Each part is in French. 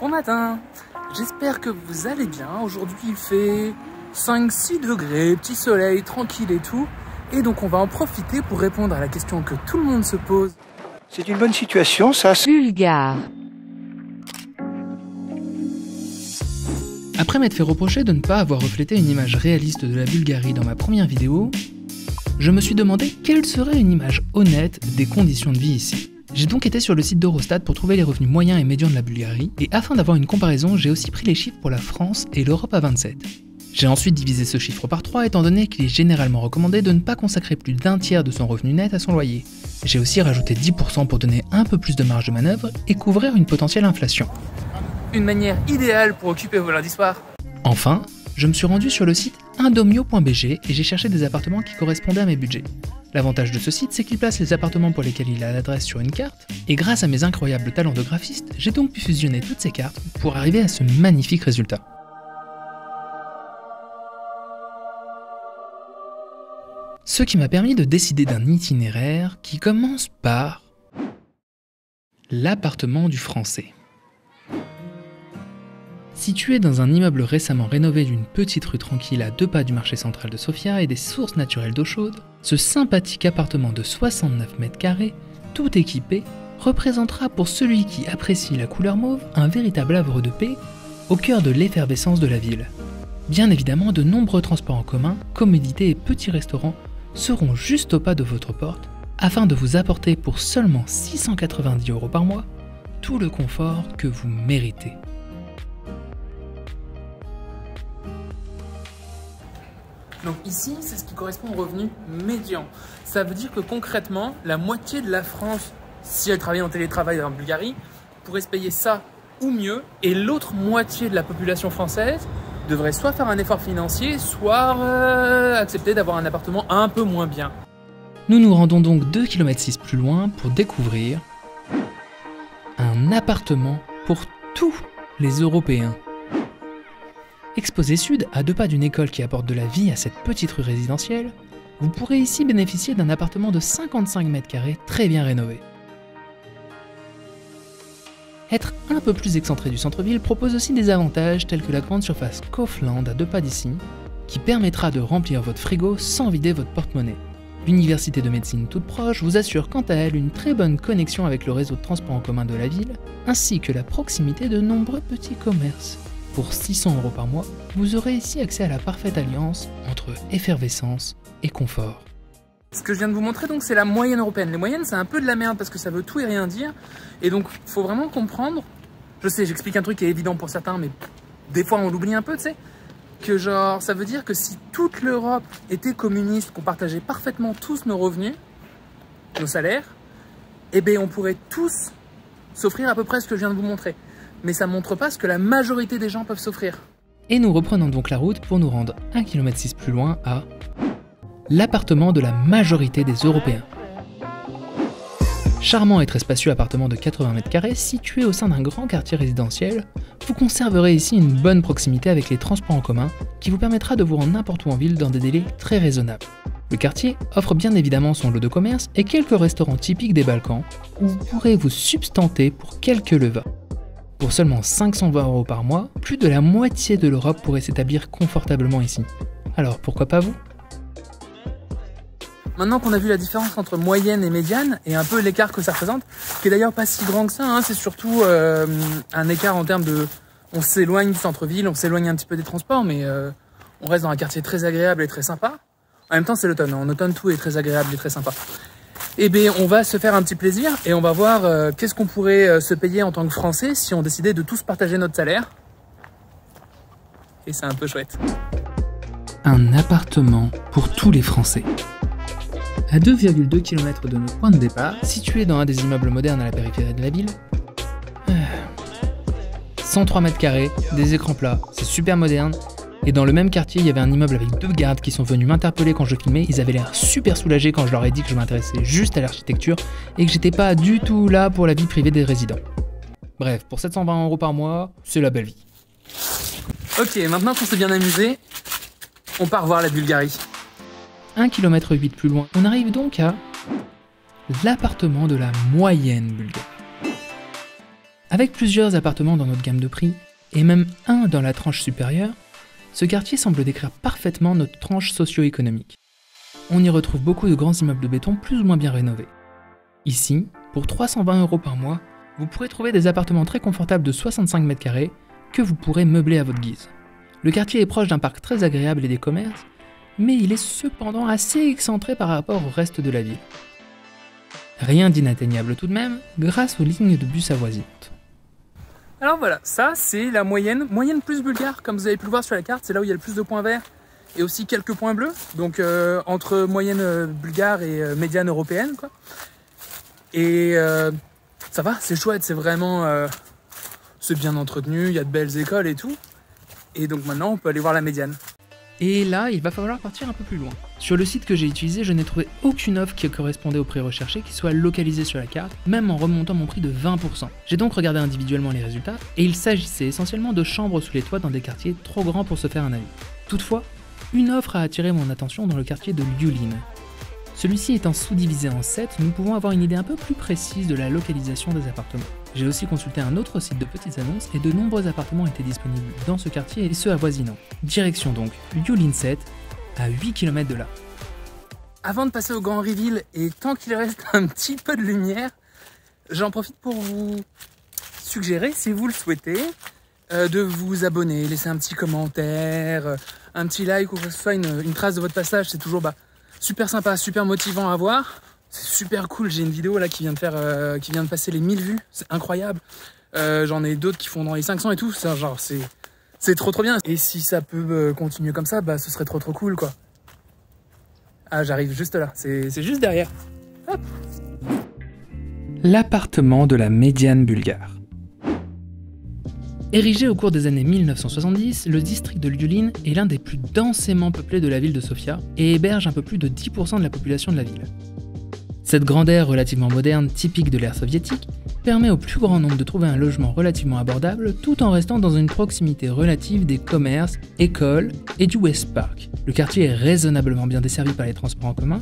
Bon matin, j'espère que vous allez bien. Aujourd'hui il fait 5-6 degrés, petit soleil, tranquille et tout. Et donc on va en profiter pour répondre à la question que tout le monde se pose. C'est une bonne situation, ça. Bulgare. Après m'être fait reprocher de ne pas avoir reflété une image réaliste de la Bulgarie dans ma première vidéo, je me suis demandé quelle serait une image honnête des conditions de vie ici. J'ai donc été sur le site d'Eurostat pour trouver les revenus moyens et médians de la Bulgarie, et afin d'avoir une comparaison, j'ai aussi pris les chiffres pour la France et l'Europe à 27. J'ai ensuite divisé ce chiffre par 3 étant donné qu'il est généralement recommandé de ne pas consacrer plus d'un tiers de son revenu net à son loyer. J'ai aussi rajouté 10% pour donner un peu plus de marge de manœuvre et couvrir une potentielle inflation. Une manière idéale pour occuper vos lundis soirs. Enfin, je me suis rendu sur le site indomio.bg et j'ai cherché des appartements qui correspondaient à mes budgets. L'avantage de ce site, c'est qu'il place les appartements pour lesquels il a l'adresse sur une carte, et grâce à mes incroyables talents de graphiste, j'ai donc pu fusionner toutes ces cartes pour arriver à ce magnifique résultat. Ce qui m'a permis de décider d'un itinéraire qui commence par l'appartement du Français. Situé dans un immeuble récemment rénové d'une petite rue tranquille à 2 pas du marché central de Sofia et des sources naturelles d'eau chaude, ce sympathique appartement de 69 mètres carrés, tout équipé, représentera pour celui qui apprécie la couleur mauve un véritable havre de paix au cœur de l'effervescence de la ville. Bien évidemment, de nombreux transports en commun, commodités et petits restaurants seront juste au pas de votre porte afin de vous apporter pour seulement 690 € par mois tout le confort que vous méritez. Donc ici, c'est ce qui correspond au revenu médian. Ça veut dire que concrètement, la moitié de la France, si elle travaille en télétravail en Bulgarie, pourrait se payer ça ou mieux, et l'autre moitié de la population française devrait soit faire un effort financier, soit accepter d'avoir un appartement un peu moins bien. Nous nous rendons donc 2,6 km plus loin pour découvrir un appartement pour tous les Européens. Exposé sud, à 2 pas d'une école qui apporte de la vie à cette petite rue résidentielle, vous pourrez ici bénéficier d'un appartement de 55 mètres carrés très bien rénové. Être un peu plus excentré du centre-ville propose aussi des avantages tels que la grande surface Kaufland à 2 pas d'ici, qui permettra de remplir votre frigo sans vider votre porte-monnaie. L'université de médecine toute proche vous assure quant à elle une très bonne connexion avec le réseau de transport en commun de la ville, ainsi que la proximité de nombreux petits commerces. Pour 600 € par mois, vous aurez ici accès à la parfaite alliance entre effervescence et confort. Ce que je viens de vous montrer, donc, c'est la moyenne européenne. Les moyennes, c'est un peu de la merde parce que ça veut tout et rien dire. Et donc, il faut vraiment comprendre. Je sais, j'explique un truc qui est évident pour certains, mais des fois, on l'oublie un peu, tu sais. Que genre, ça veut dire que si toute l'Europe était communiste, qu'on partageait parfaitement tous nos revenus, nos salaires, eh bien, on pourrait tous s'offrir à peu près ce que je viens de vous montrer. Mais ça ne montre pas ce que la majorité des gens peuvent s'offrir. Et nous reprenons donc la route pour nous rendre 1,6 km plus loin à l'appartement de la majorité des Européens. Charmant et très spacieux appartement de 80 mètres carrés situé au sein d'un grand quartier résidentiel, vous conserverez ici une bonne proximité avec les transports en commun qui vous permettra de vous rendre n'importe où en ville dans des délais très raisonnables. Le quartier offre bien évidemment son lot de commerce et quelques restaurants typiques des Balkans où vous pourrez vous substanter pour quelques levas. Pour seulement 520 € par mois, plus de la moitié de l'Europe pourrait s'établir confortablement ici. Alors pourquoi pas vous ? Maintenant qu'on a vu la différence entre moyenne et médiane, et un peu l'écart que ça représente, qui est d'ailleurs pas si grand que ça, hein, c'est surtout un écart en termes de... On s'éloigne du centre-ville, on s'éloigne un petit peu des transports, mais on reste dans un quartier très agréable et très sympa. En même temps, c'est l'automne. En automne, tout est très agréable et très sympa. Eh bien, on va se faire un petit plaisir et on va voir qu'est-ce qu'on pourrait se payer en tant que Français si on décidait de tous partager notre salaire. Et c'est un peu chouette. Un appartement pour tous les Français. À 2,2 km de notre point de départ, situé dans un des immeubles modernes à la périphérie de la ville, 103 mètres carrés, des écrans plats, c'est super moderne. Et dans le même quartier, il y avait un immeuble avec 2 gardes qui sont venus m'interpeller quand je filmais. Ils avaient l'air super soulagés quand je leur ai dit que je m'intéressais juste à l'architecture et que j'étais pas du tout là pour la vie privée des résidents. Bref, pour 720 € par mois, c'est la belle vie. Ok, maintenant qu'on s'est bien amusé, on part voir la Bulgarie. 1,8 km plus loin, on arrive donc à l'appartement de la moyenne bulgare. Avec plusieurs appartements dans notre gamme de prix, et même un dans la tranche supérieure, ce quartier semble décrire parfaitement notre tranche socio-économique. On y retrouve beaucoup de grands immeubles de béton plus ou moins bien rénovés. Ici, pour 320 € par mois, vous pourrez trouver des appartements très confortables de 65 mètres carrés que vous pourrez meubler à votre guise. Le quartier est proche d'un parc très agréable et des commerces, mais il est cependant assez excentré par rapport au reste de la ville. Rien d'inatteignable tout de même, grâce aux lignes de bus avoisinantes. Alors voilà, ça c'est la moyenne plus bulgare, comme vous avez pu le voir sur la carte, c'est là où il y a le plus de points verts et aussi quelques points bleus, donc entre moyenne bulgare et médiane européenne, quoi. Et ça va, c'est chouette, c'est vraiment c'est bien entretenu, il y a de belles écoles et tout. Et donc maintenant on peut aller voir la médiane. Et là, il va falloir partir un peu plus loin. Sur le site que j'ai utilisé, je n'ai trouvé aucune offre qui correspondait au prix recherché qui soit localisée sur la carte, même en remontant mon prix de 20%. J'ai donc regardé individuellement les résultats, et il s'agissait essentiellement de chambres sous les toits dans des quartiers trop grands pour se faire un avis. Toutefois, une offre a attiré mon attention dans le quartier de Liulin. Celui-ci étant sous-divisé en 7, nous pouvons avoir une idée un peu plus précise de la localisation des appartements. J'ai aussi consulté un autre site de petites annonces et de nombreux appartements étaient disponibles dans ce quartier et ceux avoisinants. Direction donc Liulin 7, à 8 km de là. Avant de passer au grand reveal, et tant qu'il reste un petit peu de lumière, j'en profite pour vous suggérer, si vous le souhaitez, de vous abonner, laisser un petit commentaire, un petit like ou que ce soit une trace de votre passage, c'est toujours super sympa, super motivant à voir. C'est super cool, j'ai une vidéo là qui vient de passer les 1000 vues, c'est incroyable. J'en ai d'autres qui font dans les 500 et tout, c'est trop bien. Et si ça peut continuer comme ça, ce serait trop cool quoi. Ah, j'arrive juste là, c'est juste derrière. Hop. L'appartement de la médiane bulgare. Érigé au cours des années 1970, le district de Liulin est l'un des plus densément peuplés de la ville de Sofia et héberge un peu plus de 10% de la population de la ville. Cette grande aire relativement moderne, typique de l'ère soviétique, permet au plus grand nombre de trouver un logement relativement abordable tout en restant dans une proximité relative des commerces, écoles et du West Park. Le quartier est raisonnablement bien desservi par les transports en commun,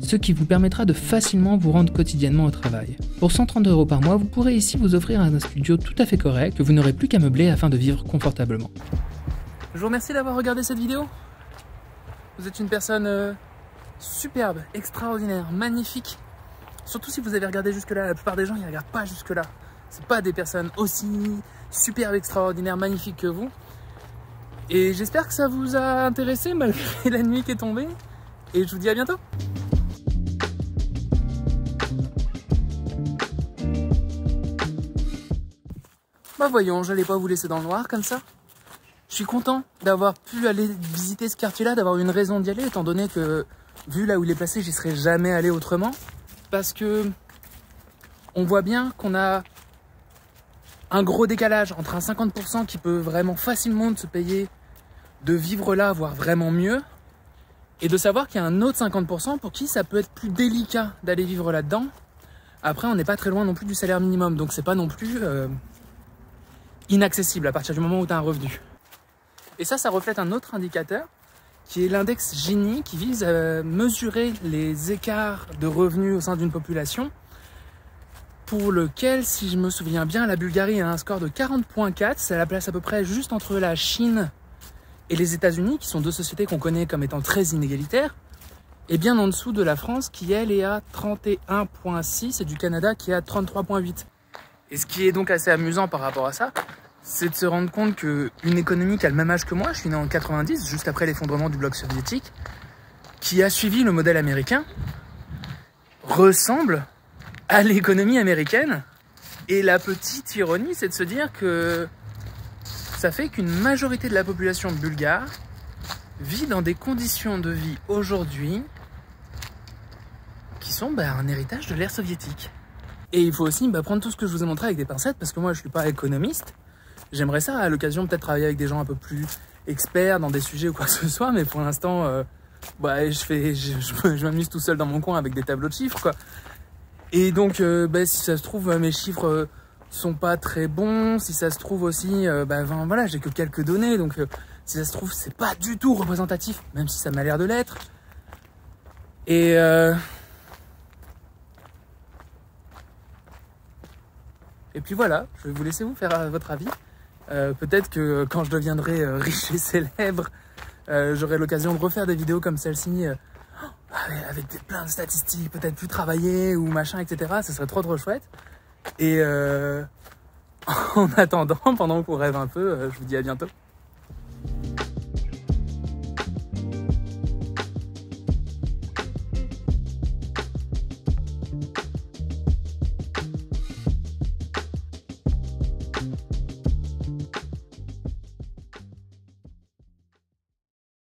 ce qui vous permettra de facilement vous rendre quotidiennement au travail. Pour 130 € par mois, vous pourrez ici vous offrir un studio tout à fait correct que vous n'aurez plus qu'à meubler afin de vivre confortablement. Je vous remercie d'avoir regardé cette vidéo. Vous êtes une personne superbe, extraordinaire, magnifique. Surtout si vous avez regardé jusque-là, la plupart des gens ils ne regardent pas jusque-là. C'est pas des personnes aussi superbes, extraordinaires, magnifiques que vous. Et j'espère que ça vous a intéressé malgré la nuit qui est tombée. Et je vous dis à bientôt. Voyons, j'allais pas vous laisser dans le noir comme ça. Je suis content d'avoir pu aller visiter ce quartier-là, d'avoir une raison d'y aller, étant donné que, vu là où il est placé, j'y serais jamais allé autrement. Parce que on voit bien qu'on a un gros décalage entre un 50% qui peut vraiment facilement se payer de vivre là, voire vraiment mieux, et de savoir qu'il y a un autre 50% pour qui ça peut être plus délicat d'aller vivre là-dedans. Après, on n'est pas très loin non plus du salaire minimum, donc c'est pas non plus inaccessible à partir du moment où tu as un revenu. Et ça reflète un autre indicateur qui est l'index Gini, qui vise à mesurer les écarts de revenus au sein d'une population, pour lequel, si je me souviens bien, la Bulgarie a un score de 40.4, c'est la place à peu près juste entre la Chine et les États-Unis, qui sont deux sociétés qu'on connaît comme étant très inégalitaires, et bien en dessous de la France, qui elle est à 31.6, et du Canada qui est à 33.8. Et ce qui est donc assez amusant par rapport à ça, c'est de se rendre compte qu'une économie qui a le même âge que moi, je suis né en 90, juste après l'effondrement du bloc soviétique, qui a suivi le modèle américain, ressemble à l'économie américaine. Et la petite ironie, c'est de se dire que ça fait qu'une majorité de la population bulgare vit dans des conditions de vie aujourd'hui qui sont un héritage de l'ère soviétique. Et il faut aussi prendre tout ce que je vous ai montré avec des pincettes, parce que moi je suis pas économiste. J'aimerais ça à l'occasion peut-être travailler avec des gens un peu plus experts dans des sujets ou quoi que ce soit, mais pour l'instant je m'amuse tout seul dans mon coin avec des tableaux de chiffres quoi. Et donc si ça se trouve mes chiffres sont pas très bons, si ça se trouve aussi voilà, j'ai que quelques données, donc si ça se trouve c'est pas du tout représentatif, même si ça m'a l'air de l'être. Et Et puis voilà, je vais vous laisser vous faire votre avis. Peut-être que quand je deviendrai riche et célèbre, j'aurai l'occasion de refaire des vidéos comme celle-ci, avec plein de statistiques, peut-être plus travaillées ou machin, etc. Ce serait trop chouette. Et en attendant, pendant qu'on rêve un peu, je vous dis à bientôt.